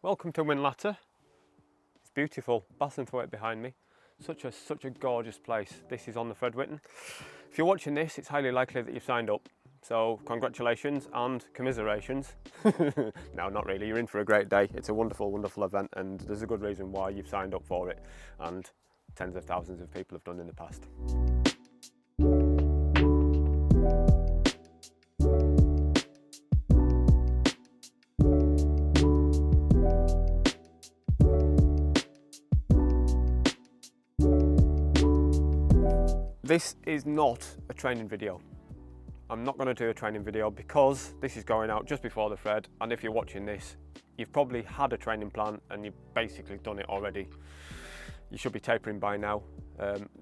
Welcome to Winlatter. It's beautiful, Bassenthwaite behind me. Such a gorgeous place. This is on the Fred Whitton. If you're watching this, it's highly likely that you've signed up. So congratulations and commiserations. No, not really. You're in for a great day. It's a wonderful, wonderful event, and there's a good reason why you've signed up for it. And tens of thousands of people have done in the past. This is not a training video. I'm not going to do a training video because this is going out just before the Fred, and if you're watching this, you've probably had a training plan and you've basically done it already. You should be tapering by now.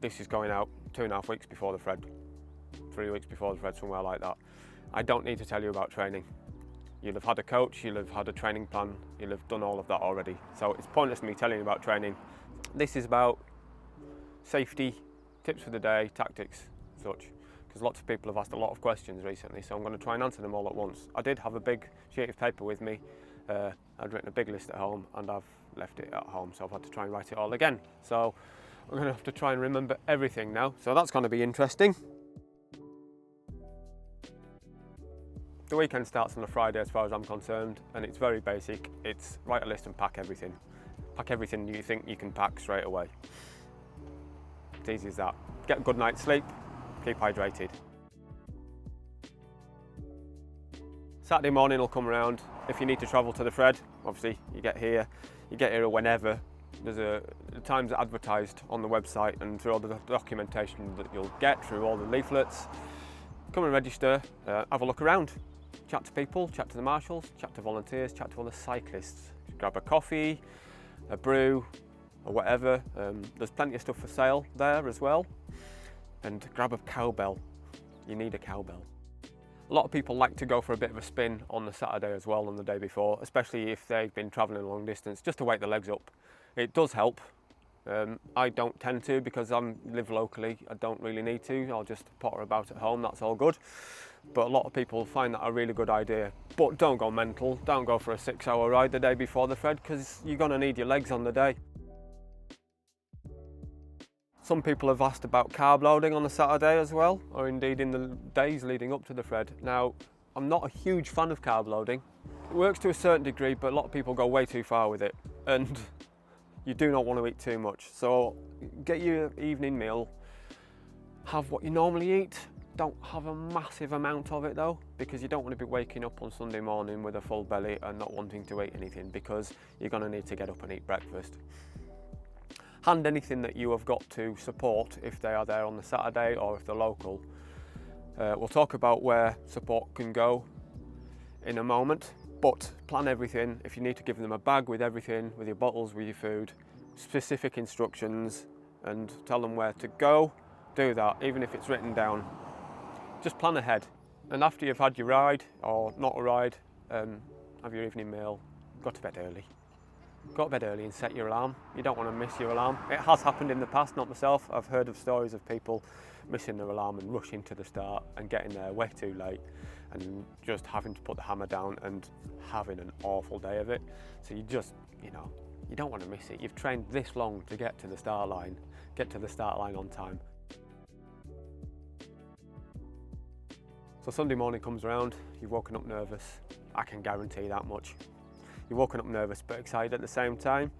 This is going out 2.5 weeks before the Fred, 3 weeks before the Fred, somewhere like that. I don't need to tell you about training. You'll have had a coach, you'll have had a training plan, you'll have done all of that already. So it's pointless me telling you about training. This is about safety, tips for the day, tactics, such, because lots of people have asked a lot of questions recently, so I'm going to try and answer them all at once. I did have a big sheet of paper with me. I'd written a big list at home and I've left it at home, so I've had to try and write it all again. So I'm going to have to try and remember everything now, so that's going to be interesting. The weekend starts on a Friday as far as I'm concerned, and it's very basic. It's write a list and pack everything. Pack everything you think you can pack straight away. It's easy as that. Get a good night's sleep, keep hydrated. Saturday morning will come around. If you need to travel to the Fred, obviously you get here whenever. There's the times advertised on the website and through all the documentation that you'll get through all the leaflets. Come and register, have a look around. Chat to people, chat to the marshals, chat to volunteers, chat to all the cyclists. Grab a coffee, a brew, or whatever. There's plenty of stuff for sale there as well. And grab a cowbell. You need a cowbell. A lot of people like to go for a bit of a spin on the Saturday as well, on the day before, especially if they've been travelling a long distance, just to wake the legs up. It does help. I don't tend to because I live locally. I don't really need to. I'll just potter about at home, that's all good. But a lot of people find that a really good idea. But don't go mental. Don't go for a 6-hour ride the day before the Fred, because you're going to need your legs on the day. Some people have asked about carb loading on the Saturday as well, or indeed in the days leading up to the Fred. Now, I'm not a huge fan of carb loading. It works to a certain degree, but a lot of people go way too far with it, and you do not want to eat too much. So get your evening meal, have what you normally eat. Don't have a massive amount of it though, because you don't want to be waking up on Sunday morning with a full belly and not wanting to eat anything, because you're going to need to get up and eat breakfast. Hand anything that you have got to support if they are there on the Saturday or if they're local. We'll talk about where support can go in a moment, but plan everything. If you need to give them a bag with everything, with your bottles, with your food, specific instructions, and tell them where to go, do that, even if it's written down. Just plan ahead. And after you've had your ride, or not a ride, have your evening meal, go to bed early. Go to bed early and set your alarm. You don't want to miss your alarm. It has happened in the past, not myself. I've heard of stories of people missing their alarm and rushing to the start and getting there way too late and just having to put the hammer down and having an awful day of it. So you just, you don't want to miss it. You've trained this long to get to the start line. Get to the start line on time. So Sunday morning comes around, you've woken up nervous. I can guarantee that much. You're woken up nervous but excited at the same time.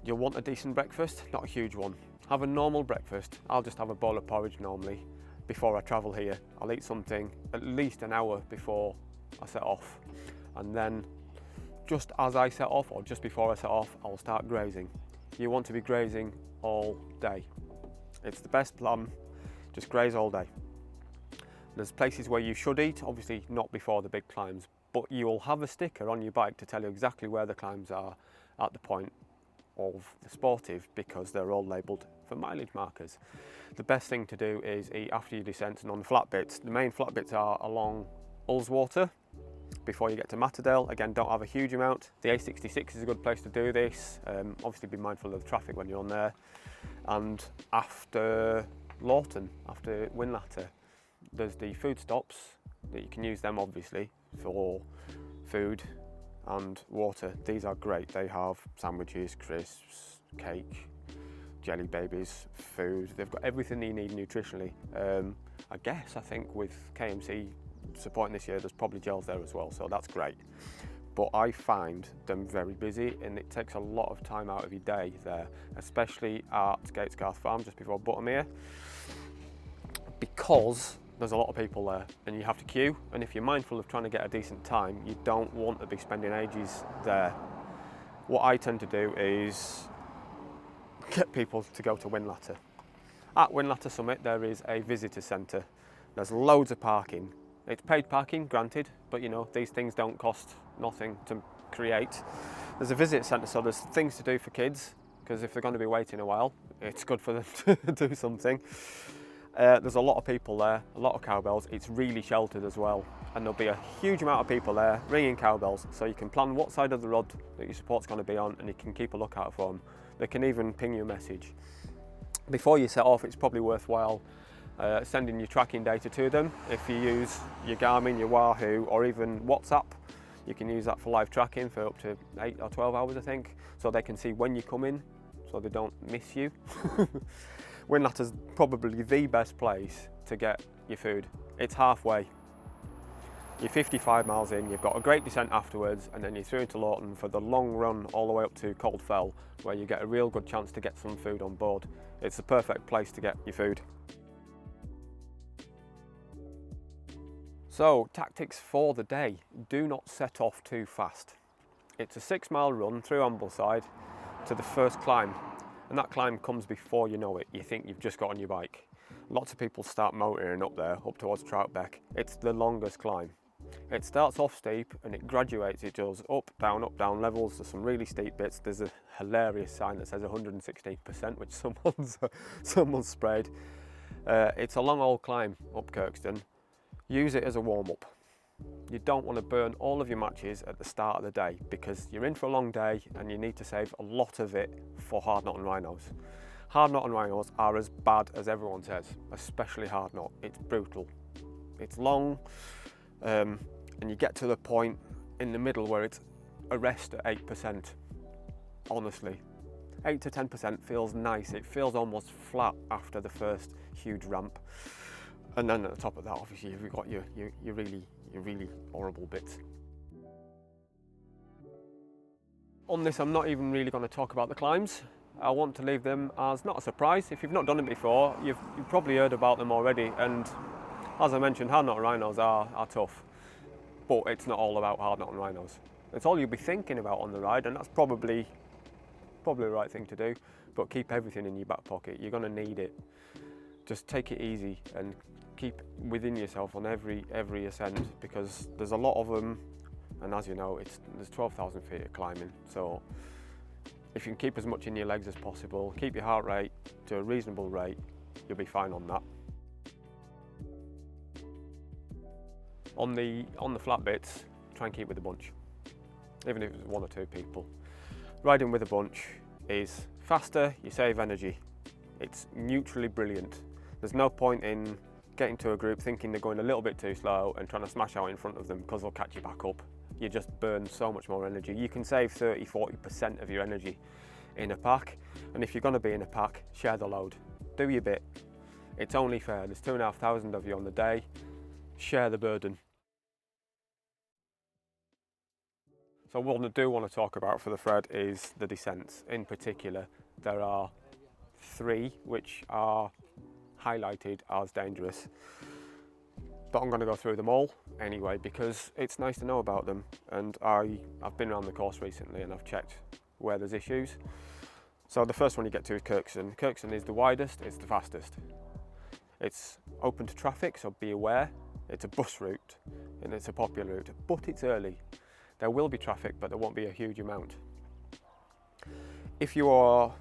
You'll want a decent breakfast, not a huge one. Have a normal breakfast. I'll just have a bowl of porridge normally before I travel here. I'll eat something at least an hour before I set off. And then just as I set off, or just before I set off, I'll start grazing. You want to be grazing all day. It's the best plan, just graze all day. There's places where you should eat, obviously not before the big climbs, but you'll have a sticker on your bike to tell you exactly where the climbs are at the point of the Sportive, because they're all labelled for mileage markers. The best thing to do is eat after your descent and on the flat bits. The main flat bits are along Ullswater before you get to Matterdale. Again, don't have a huge amount. The A66 is a good place to do this. Obviously be mindful of the traffic when you're on there. And after Lawton, after Winlatter, there's the food stops that you can use them obviously for food and water. These are great. They have sandwiches, crisps, cake, jelly babies, food. They've got everything you need nutritionally. I think with KMC supporting this year, there's probably gels there as well, so that's great. But I find them very busy, and it takes a lot of time out of your day there, especially at Gatesgarth Farm just before Buttermere, because there's a lot of people there and you have to queue, and if you're mindful of trying to get a decent time, you don't want to be spending ages there. What I tend to do is get people to go to Whinlatter. At Whinlatter Summit there is a visitor centre. There's loads of parking. It's paid parking, granted, but you know, these things don't cost nothing to create. There's a visitor centre, so there's things to do for kids, because if they're going to be waiting a while, it's good for them to do something. There's a lot of people there, a lot of cowbells. It's really sheltered as well, and there'll be a huge amount of people there ringing cowbells, so you can plan what side of the road that your support's going to be on, and you can keep a lookout for them. They can even ping you a message. Before you set off, it's probably worthwhile sending your tracking data to them. If you use your Garmin, your Wahoo, or even WhatsApp, you can use that for live tracking for up to 8 or 12 hours, I think, so they can see when you come in, so they don't miss you. Whinlatter's probably the best place to get your food. It's halfway. You're 55 miles in, you've got a great descent afterwards, and then you're through into Lawton for the long run all the way up to Cold Fell, where you get a real good chance to get some food on board. It's the perfect place to get your food. So, tactics for the day. Do not set off too fast. It's a 6-mile run through Ambleside to the first climb, and that climb comes before you know it. You think you've just got on your bike. Lots of people start motoring up there, up towards Troutbeck. It's the longest climb. It starts off steep and it graduates. It goes up, down levels. There's some really steep bits. There's a hilarious sign that says 116%, which someone's sprayed. It's a long old climb up Kirkstone. Use it as a warm-up. You don't want to burn all of your matches at the start of the day, because you're in for a long day and you need to save a lot of it for hard knot and rhinos. Hard knot and rhinos are as bad as everyone says, especially hard knot. It's brutal. It's long, and you get to the point in the middle where it's a rest at 8%. Honestly, 8 to 10% feels nice. It feels almost flat after the first huge ramp. And then at the top of that, obviously, you've got your really horrible bits. On this, I'm not even really going to talk about the climbs. I want to leave them as not a surprise. If you've not done it before, you've probably heard about them already. And as I mentioned, hard knot and rhinos are tough, but it's not all about hard knot and rhinos. It's all you'll be thinking about on the ride, and that's probably the right thing to do. But keep everything in your back pocket. You're going to need it. Just take it easy and keep within yourself on every ascent, because there's a lot of them, and as you know, there's 12,000 feet of climbing. So if you can keep as much in your legs as possible, keep your heart rate to a reasonable rate, you'll be fine on that. On the flat bits, try and keep with a bunch, even if it's 1 or 2 people. Riding with a bunch is faster, you save energy. It's neutrally brilliant. There's no point in getting to a group thinking they're going a little bit too slow and trying to smash out in front of them, because they'll catch you back up. You just burn so much more energy. You can save 30–40% of your energy in a pack, and if you're going to be in a pack, share the load. Do your bit. It's only fair. There's 2,500 of you on the day. Share the burden. So what I do want to talk about for the Fred is the descents. In particular, there are 3 which are highlighted as dangerous, but I'm going to go through them all anyway, because it's nice to know about them, and I've been around the course recently and I've checked where there's issues. So the first one you get to is Kirkstone. Kirkstone is the widest, it's the fastest. It's open to traffic, so be aware. It's a bus route and it's a popular route, but it's early. There will be traffic, but there won't be a huge amount. If you are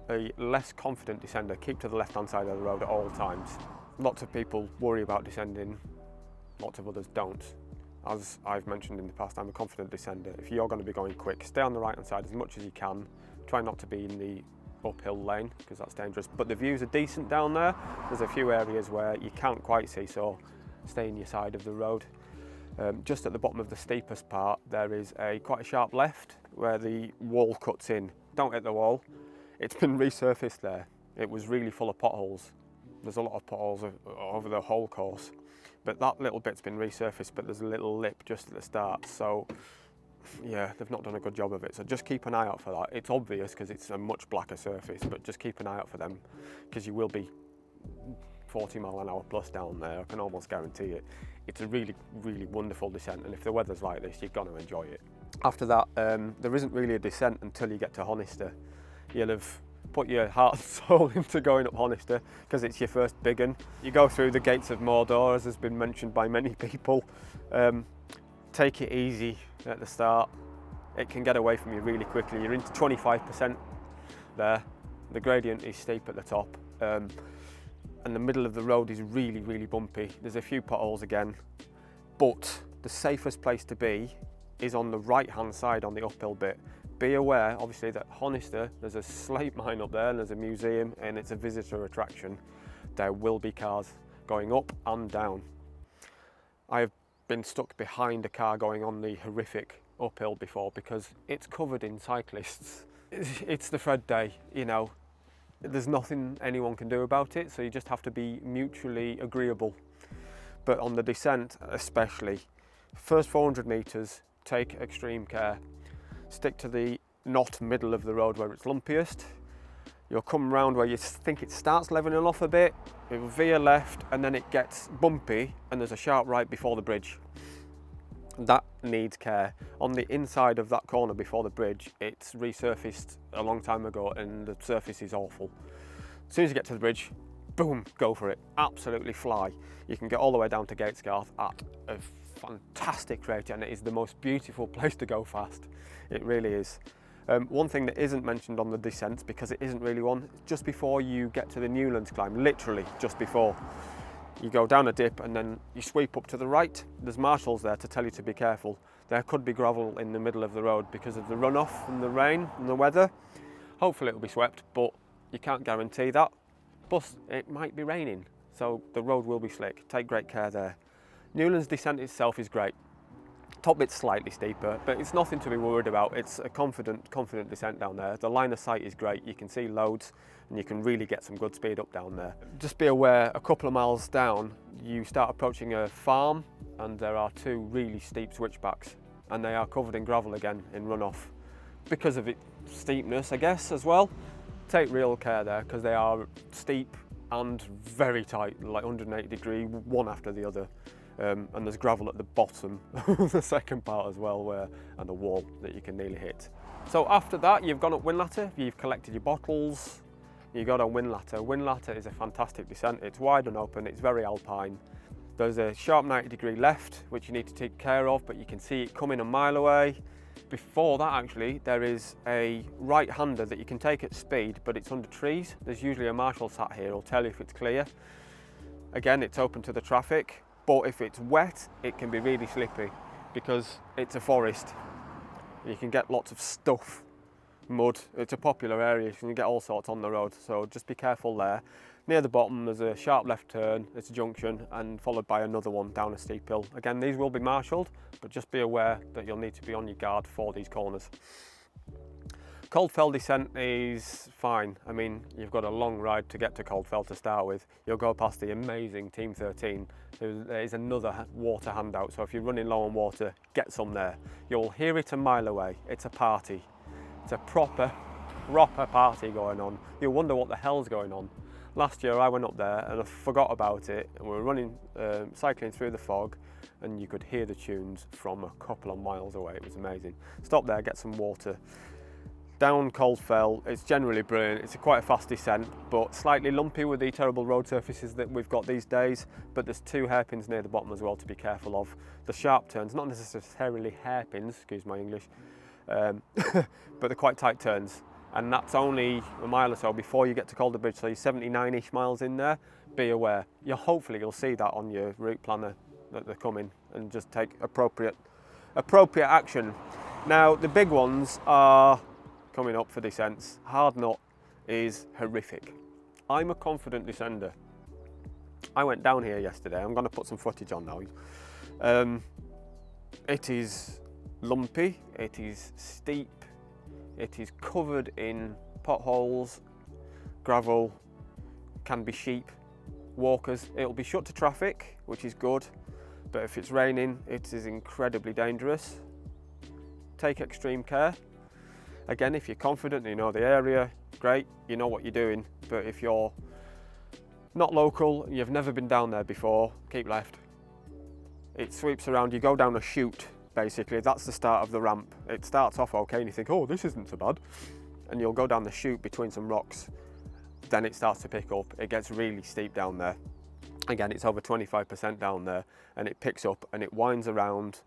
a less confident descender, keep to the left-hand side of the road at all times. Lots of people worry about descending, lots of others don't. As I've mentioned in the past, I'm a confident descender. If you're going to be going quick, stay on the right-hand side as much as you can. Try not to be in the uphill lane, because that's dangerous. But the views are decent down there. There's a few areas where you can't quite see, so stay in your side of the road. Just at the bottom of the steepest part, there is quite a sharp left where the wall cuts in. Don't hit the wall. It's been resurfaced there. It was really full of potholes. There's a lot of potholes over the whole course, but that little bit's been resurfaced, but there's a little lip just at the start. So yeah, they've not done a good job of it. So just keep an eye out for that. It's obvious because it's a much blacker surface, but just keep an eye out for them because you will be 40 mile an hour plus down there. I can almost guarantee it. It's a really, really wonderful descent, and if the weather's like this, you're going to enjoy it. After that, there isn't really a descent until you get to Honister. You'll have put your heart and soul into going up Honister because it's your first big one. You go through the gates of Mordor, as has been mentioned by many people. Take it easy at the start. It can get away from you really quickly. You're into 25% there. The gradient is steep at the top. And the middle of the road is really, really bumpy. There's a few potholes again, but the safest place to be is on the right-hand side on the uphill bit. Be aware, obviously, that Honister, there's a slate mine up there and there's a museum and it's a visitor attraction. There will be cars going up and down. I've been stuck behind a car going on the horrific uphill before because it's covered in cyclists. It's the Fred day, you know. There's nothing anyone can do about it, so you just have to be mutually agreeable. But on the descent especially, first 400 metres, take extreme care. Stick to the not middle of the road where it's lumpiest. You'll come round where you think it starts levelling off a bit, it will veer left and then it gets bumpy and there's a sharp right before the bridge. That needs care. On the inside of that corner before the bridge, it's resurfaced a long time ago and the surface is awful. As soon as you get to the bridge, boom, go for it. Absolutely fly. You can get all the way down to Gatesgarth at a fantastic rate and it is the most beautiful place to go fast. It really is. One thing that isn't mentioned on the descents, because it isn't really one, just before you get to the Newlands climb, literally just before, you go down a dip and then you sweep up to the right. There's marshals there to tell you to be careful. There could be gravel in the middle of the road because of the runoff and the rain and the weather. Hopefully it'll be swept, but you can't guarantee that. Plus it might be raining, so the road will be slick. Take great care there. Newlands descent itself is great. Top bit's slightly steeper, but it's nothing to be worried about. It's a confident descent down there. The line of sight is great. You can see loads and you can really get some good speed up down there. Just be aware, a couple of miles down, you start approaching a farm and there are two really steep switchbacks and they are covered in gravel again in runoff because of its steepness, I guess, as well. Take real care there because they are steep and very tight, like 180 degree, one after the other. And there's gravel at the bottom of the second part as well, and a wall that you can nearly hit. So after that, you've gone up Whinlatter, you've collected your bottles, you got on Whinlatter. Whinlatter is a fantastic descent. It's wide and open, it's very alpine. There's a sharp 90 degree left, which you need to take care of, but you can see it coming a mile away. Before that, actually, there is a right-hander that you can take at speed, but it's under trees. There's usually a marshal sat here who'll tell you if it's clear. Again, it's open to the traffic. But if it's wet, it can be really slippy because it's a forest. You can get lots of stuff, mud. It's a popular area, you can get all sorts on the road, so just be careful there. Near the bottom, there's a sharp left turn, it's a junction, and followed by another one down a steep hill. Again, these will be marshalled, but just be aware that you'll need to be on your guard for these corners. Coldfell descent is fine. I mean, you've got a long ride to get to Coldfell to start with. You'll go past the amazing Team 13. There is another water handout, so if you're running low on water, get some there. You'll hear it a mile away. It's a party. It's a proper party going on. You'll wonder what the hell's going on. Last year I went up there and I forgot about it, and we were running, cycling through the fog, and you could hear the tunes from a couple of miles away. It was amazing. Stop there, get some water. Down Coldfell, it's generally brilliant. It's quite a fast descent, but slightly lumpy with the terrible road surfaces that we've got these days. But there's two hairpins near the bottom as well to be careful of. The sharp turns, not necessarily hairpins, excuse my English, but they're quite tight turns. And that's only a mile or so before you get to Calder Bridge, so you're 79-ish miles in there. Be aware. Hopefully you'll see that on your route planner that they're coming, and just take appropriate action. Now the big ones are coming up for descents. Hard Nut is horrific. I'm a confident descender. I went down here yesterday. I'm going to put some footage on now. It is lumpy, it is steep, it is covered in potholes, gravel, can be sheep, walkers. It'll be shut to traffic, which is good, but if it's raining, it is incredibly dangerous. Take extreme care. Again, if you're confident, you know the area, great, you know what you're doing, but if you're not local, you've never been down there before, keep left. It sweeps around, you go down a chute, basically, that's the start of the ramp. It starts off okay and you think, oh, this isn't so bad. And you'll go down the chute between some rocks, then it starts to pick up. It gets really steep down there. Again, it's over 25% down there, and it picks up and it winds around.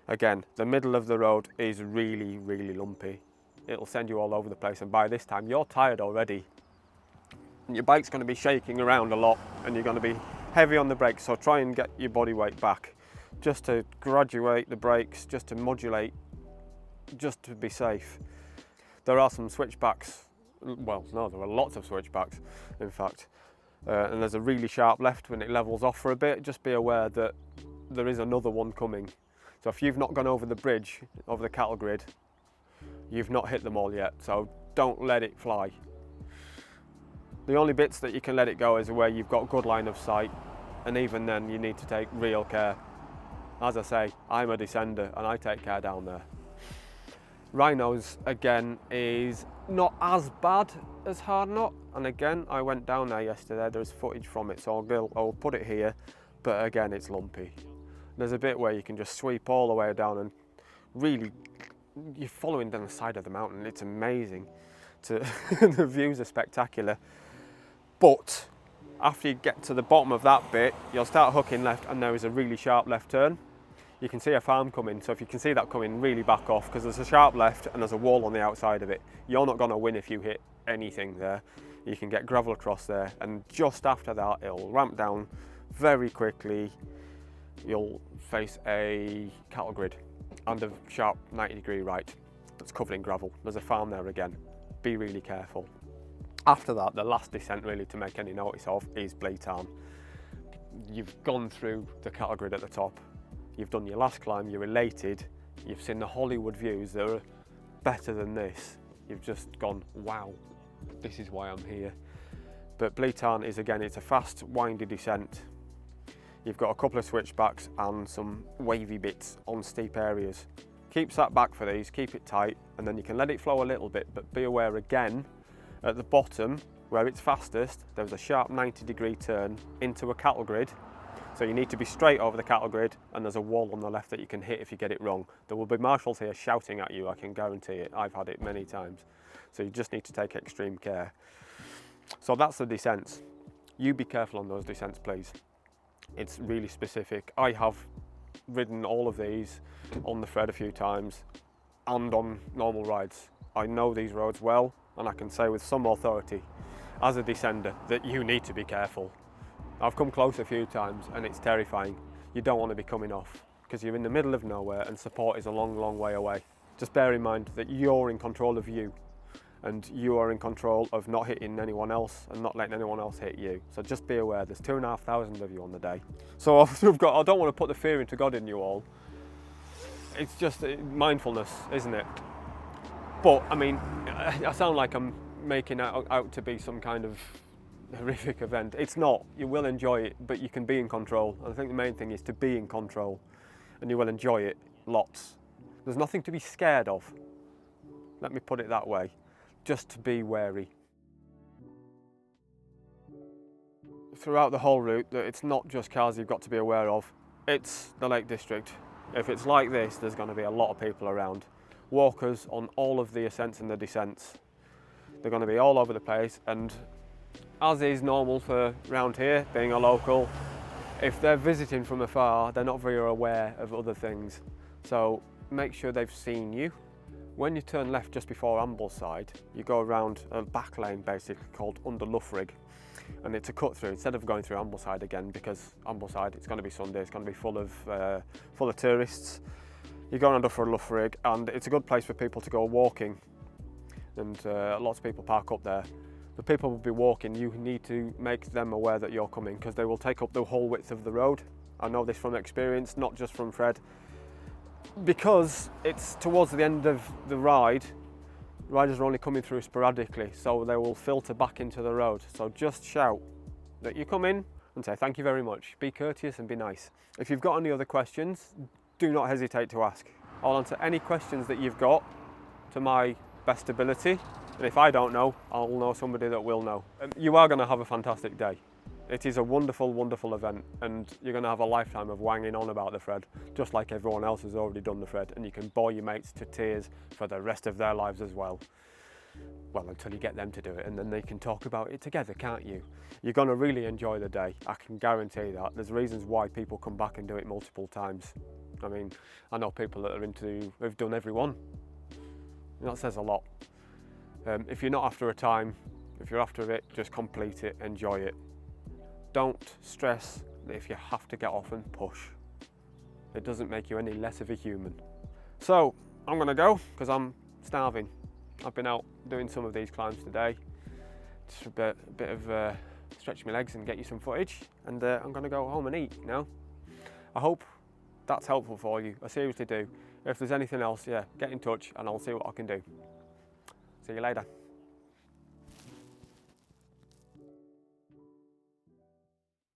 Again, the middle of the road is really, really lumpy. It'll send you all over the place, and by this time you're tired already. And your bike's going to be shaking around a lot and you're going to be heavy on the brakes, so try and get your body weight back just to graduate the brakes, just to modulate, just to be safe. There are some switchbacks, well, no, there are lots of switchbacks in fact, and there's a really sharp left when it levels off for a bit. Just be aware that there is another one coming. So if you've not gone over the bridge, over the cattle grid, you've not hit them all yet, so don't let it fly. The only bits that you can let it go is where you've got good line of sight, and even then you need to take real care. As I say, I'm a descender and I take care down there. Rhinos, again, is not as bad as Hard Knot, and again, I went down there yesterday, there's footage from it, so I'll put it here, but again, it's lumpy. There's a bit where you can just sweep all the way down and really, you're following down the side of the mountain, it's amazing. The views are spectacular, but after you get to the bottom of that bit, you'll start hooking left and there is a really sharp left turn. You can see a farm coming, so if you can see that coming, really back off, because there's a sharp left and there's a wall on the outside of it. You're not going to win if you hit anything there. You can get gravel across there, and just after that it'll ramp down very quickly. You'll face a cattle grid and a sharp 90-degree right that's covered in gravel. There's a farm there again. Be really careful. After that, the last descent really to make any notice of is Bleetarn. You've gone through the cattle grid at the top. You've done your last climb, you're elated, you've seen the Hollywood views that are better than this. You've just gone, wow, this is why I'm here. But Bleetarn is, again, it's a fast, windy descent. You've got a couple of switchbacks and some wavy bits on steep areas. Keep sat back for these, keep it tight, and then you can let it flow a little bit, but be aware again, at the bottom, where it's fastest, there's a sharp 90-degree turn into a cattle grid. So you need to be straight over the cattle grid, and there's a wall on the left that you can hit if you get it wrong. There will be marshals here shouting at you, I can guarantee it. I've had it many times. So you just need to take extreme care. So that's the descents. You be careful on those descents, please. It's really specific. I have ridden all of these on the Fred a few times and on normal rides. I know these roads well, and I can say with some authority as a descender that you need to be careful. I've come close a few times and it's terrifying. You don't want to be coming off because you're in the middle of nowhere and support is a long, long way away. Just bear in mind that you're in control of you, and you are in control of not hitting anyone else and not letting anyone else hit you. So just be aware, there's 2,500 of you on the day. So I don't want to put the fear into God in you all. It's just mindfulness, isn't it? But I mean, I sound like I'm making it out to be some kind of horrific event. It's not. You will enjoy it, but you can be in control. I think the main thing is to be in control, and you will enjoy it lots. There's nothing to be scared of. Let me put it that way. Just to be wary. Throughout the whole route, it's not just cars you've got to be aware of. It's the Lake District. If it's like this, there's going to be a lot of people around. Walkers on all of the ascents and the descents. They're going to be all over the place, and as is normal for round here, being a local, if they're visiting from afar, they're not very aware of other things. So make sure they've seen you. When you turn left just before Ambleside, you go around a back lane basically called Under Loughrig, and it's a cut through instead of going through Ambleside again, because Ambleside, it's going to be Sunday, it's going to be full of tourists. You go around Under Loughrig, and it's a good place for people to go walking, and lots of people park up there. The people will be walking, you need to make them aware that you're coming, because they will take up the whole width of the road. I know this from experience, not just from Fred. Because it's towards the end of the ride, riders are only coming through sporadically, so they will filter back into the road. So just shout that you come in and say thank you very much. Be courteous and be nice. If you've got any other questions, do not hesitate to ask. I'll answer any questions that you've got to my best ability, and if I don't know, I'll know somebody that will know. You are going to have a fantastic day. It is a wonderful, wonderful event, and you're going to have a lifetime of wanging on about the Fred, just like everyone else has already done the Fred, and you can bore your mates to tears for the rest of their lives as well. Well, until you get them to do it, and then they can talk about it together, can't you? You're going to really enjoy the day, I can guarantee that. There's reasons why people come back and do it multiple times. I mean, I know people that are who've done every one. And that says a lot. If you're not after a time, if you're after it, just complete it, enjoy it. Don't stress that if you have to get off and push. It doesn't make you any less of a human. So, I'm gonna go, because I'm starving. I've been out doing some of these climbs today. Just a bit of stretch my legs and get you some footage. And I'm gonna go home and eat now. I hope that's helpful for you. I seriously do. If there's anything else, yeah, get in touch and I'll see what I can do. See you later.